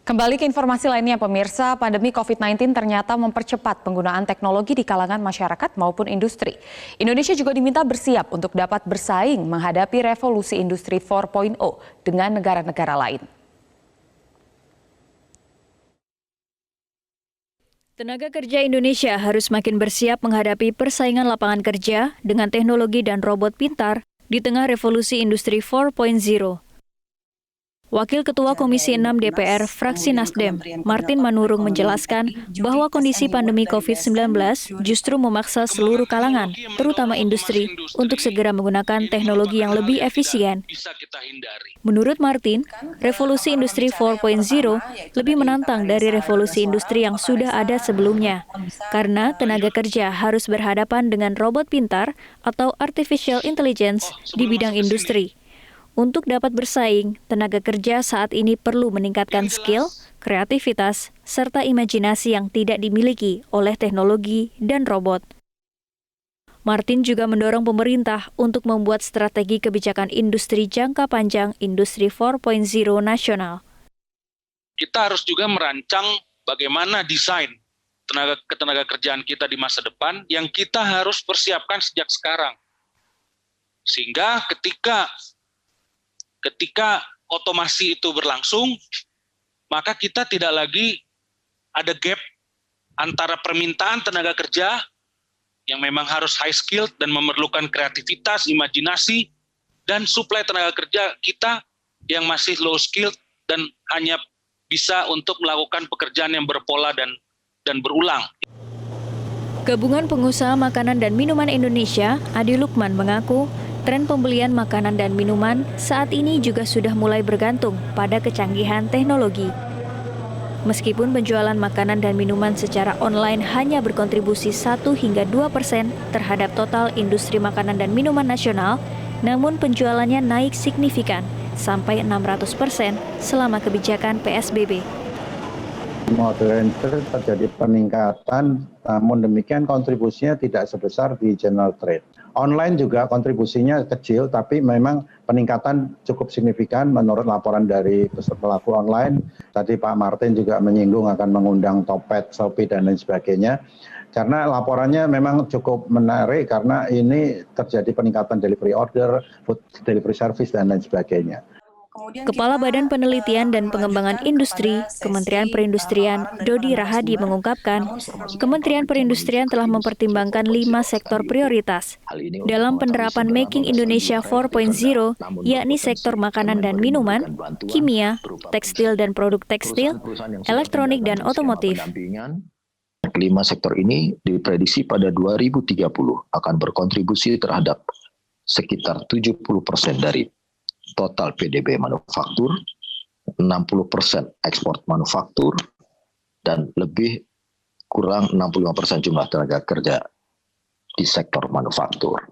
Kembali ke informasi lainnya, pemirsa, pandemi COVID-19 ternyata mempercepat penggunaan teknologi di kalangan masyarakat maupun industri. Indonesia juga diminta bersiap untuk dapat bersaing menghadapi revolusi industri 4.0 dengan negara-negara lain. Tenaga kerja Indonesia harus makin bersiap menghadapi persaingan lapangan kerja dengan teknologi dan robot pintar di tengah revolusi industri 4.0. Wakil Ketua Komisi 6 DPR fraksi Nasdem, Martin Manurung menjelaskan bahwa kondisi pandemi COVID-19 justru memaksa seluruh kalangan, terutama industri, untuk segera menggunakan teknologi yang lebih efisien. Menurut Martin, revolusi industri 4.0 lebih menantang dari revolusi industri yang sudah ada sebelumnya, karena tenaga kerja harus berhadapan dengan robot pintar atau artificial intelligence di bidang industri. Untuk dapat bersaing, tenaga kerja saat ini perlu meningkatkan skill, kreativitas, serta imajinasi yang tidak dimiliki oleh teknologi dan robot. Martin juga mendorong pemerintah untuk membuat strategi kebijakan industri jangka panjang Industri 4.0 nasional. Kita harus juga merancang bagaimana desain tenaga kerjaan kita di masa depan yang kita harus persiapkan sejak sekarang. Sehingga ketika otomasi itu berlangsung, maka kita tidak lagi ada gap antara permintaan tenaga kerja yang memang harus high skill dan memerlukan kreativitas, imajinasi, dan suplai tenaga kerja kita yang masih low skill dan hanya bisa untuk melakukan pekerjaan yang berpola dan berulang. Gabungan Pengusaha Makanan dan Minuman Indonesia, Adi Lukman, mengaku tren pembelian makanan dan minuman saat ini juga sudah mulai bergantung pada kecanggihan teknologi. Meskipun penjualan makanan dan minuman secara online hanya berkontribusi 1 hingga 2% terhadap total industri makanan dan minuman nasional, namun penjualannya naik signifikan sampai 600% selama kebijakan PSBB. Modern terjadi peningkatan, namun demikian kontribusinya tidak sebesar di general trade. Online juga kontribusinya kecil, tapi memang peningkatan cukup signifikan menurut laporan dari pelaku online. Tadi Pak Martin juga menyinggung akan mengundang Topet, Shopee, dan lain sebagainya. Karena laporannya memang cukup menarik karena ini terjadi peningkatan delivery order, food delivery service, dan lain sebagainya. Kepala Badan Penelitian dan Pengembangan Industri, Kementerian Perindustrian, Dodi Rahadi mengungkapkan, Kementerian Perindustrian telah mempertimbangkan 5 sektor prioritas dalam penerapan Making Indonesia 4.0, yakni sektor makanan dan minuman, kimia, tekstil dan produk tekstil, elektronik dan otomotif. 5 sektor ini diprediksi pada 2030 akan berkontribusi terhadap sekitar 70% dari total PDB manufaktur, 60% ekspor manufaktur, dan lebih kurang 65% jumlah tenaga kerja di sektor manufaktur.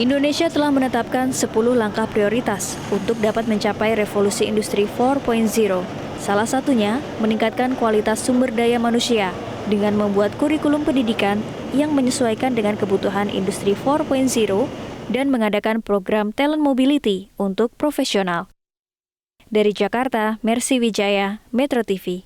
Indonesia telah menetapkan 10 langkah prioritas untuk dapat mencapai revolusi industri 4.0. Salah satunya, meningkatkan kualitas sumber daya manusia dengan membuat kurikulum pendidikan yang menyesuaikan dengan kebutuhan industri 4.0 dan mengadakan program talent mobility untuk profesional. Dari Jakarta, Mercy Wijaya, Metro TV.